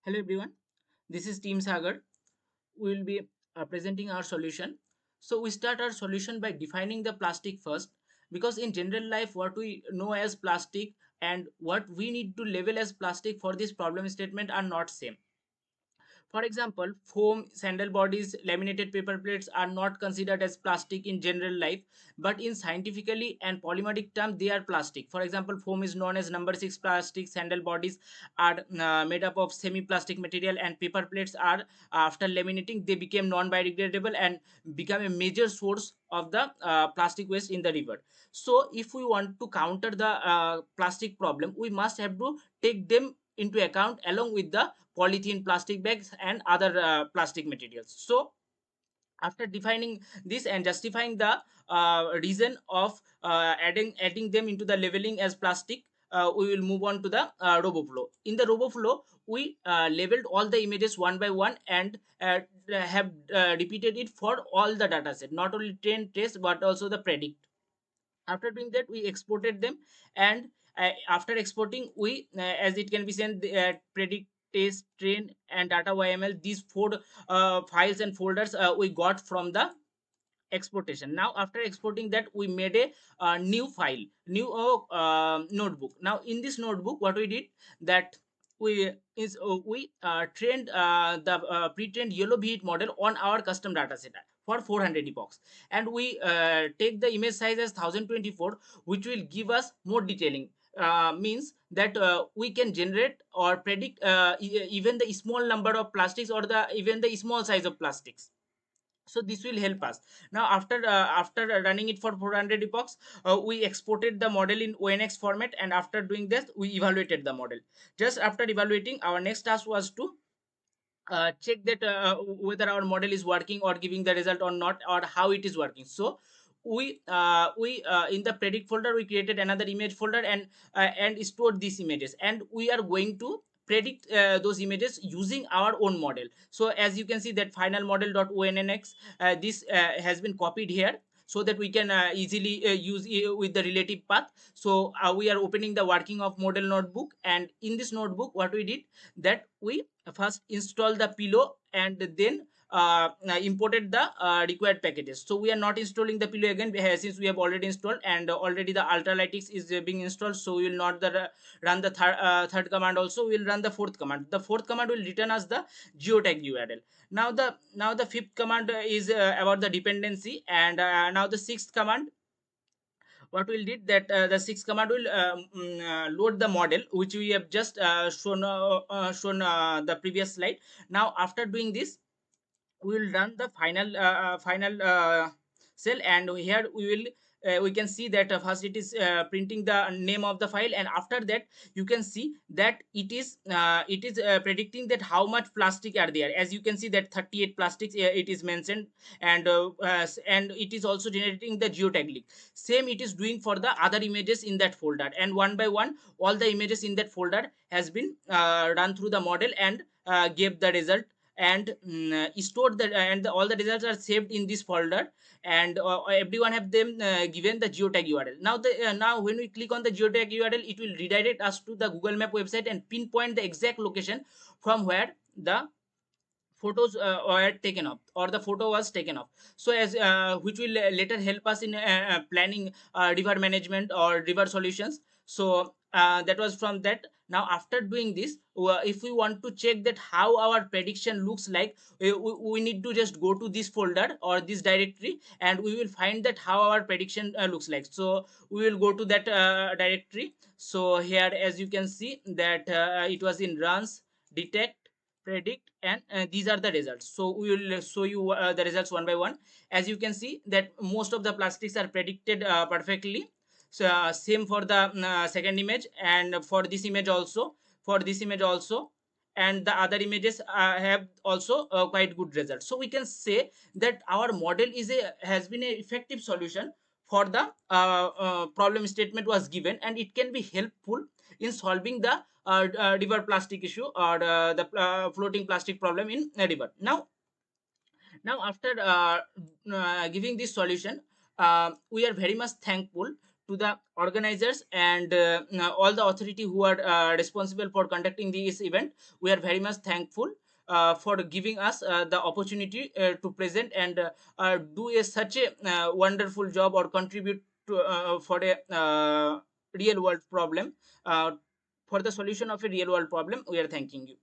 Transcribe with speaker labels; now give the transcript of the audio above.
Speaker 1: Hello everyone, this is Team Sagar. We will be presenting our solution. So we start our solution by defining the plastic first, because in general life what we know as plastic and what we need to label as plastic for this problem statement are not same. For example, foam, sandal bodies, laminated paper plates are not considered as plastic in general life, but in scientifically and polymeric term, they are plastic. For example, foam is known as number 6 plastic, sandal bodies are made up of semi-plastic material, and paper plates are, after laminating, they became non-biodegradable and become a major source of the plastic waste in the river. So if we want to counter the plastic problem, we must have to take them into account along with the polythene, plastic bags, and other plastic materials. So after defining this and justifying the reason of adding them into the labeling as plastic, we will move on to the RoboFlow. In the RoboFlow, we labeled all the images one by one and have repeated it for all the data set, not only train, trace, but also the predict. After doing that, we exported them, and after exporting, we as it can be sent, predict, test, train, and data yml, these four files and folders we got from the exportation. Now after exporting that, we made a new file, new notebook. Now in this notebook, what we did, that we trained the pre-trained yellow bead model on our custom data set for 400 epochs, and we take the image size as 1024, which will give us more detailing. Means that we can generate or predict even the small number of plastics, or the even the small size of plastics. So this will help us. Now after running it for 400 epochs, we exported the model in onx format, and after doing this, we evaluated the model. Just after evaluating, our next task was to check that whether our model is working or giving the result or not, or how it is working. So we in the predict folder, we created another image folder and stored these images, and we are going to predict those images using our own model. So as you can see, that final model.onnx, this has been copied here, so that we can easily use with the relative path. So we are opening the working of model notebook, and in this notebook, what we did, that we first install the pillow, and then imported the required packages. So we are not installing the pillow again, since we have already installed, and already the ultralytics is being installed. So we will not run the third command. Also we will run the fourth command. The fourth command will return us the geotag url. Now the fifth command is about the dependency, and now the sixth command, what we'll did, that the sixth command will load the model, which we have just shown the previous slide. Now after doing this, we will run the final cell, and here we can see that first it is printing the name of the file, and after that you can see that it is predicting that how much plastic are there. As you can see that 38 plastics it is mentioned, and it is also generating the geotag link. Same it is doing for the other images in that folder, and one by one all the images in that folder has been run through the model and gave the result, and stored the, and all the results are saved in this folder, and everyone have them given the geotag url. Now when we click on the geotag url, it will redirect us to the Google Map website and pinpoint the exact location from where the photos were taken off, or the photo was taken off. So as which will later help us in planning river management or river solutions. So that was from that. Now after doing this, if we want to check that how our prediction looks like, we need to just go to this folder or this directory, and we will find that how our prediction looks like. So we will go to that directory. So here, as you can see, that it was in runs, detect, predict, and these are the results. So we will show you the results one by one. As you can see that most of the plastics are predicted perfectly. So same for the second image, and for this image also, and the other images have also quite good results. So we can say that our model has been a effective solution for the problem statement was given, and it can be helpful in solving the river plastic issue, or the floating plastic problem in a river. Now after giving this solution, we are very much thankful to the organizers and all the authority who are responsible for conducting this event. We are very much thankful for giving us the opportunity to present and do such a wonderful job or contribute to, for a real world problem, uh, for the solution of a real world problem. We are thanking you.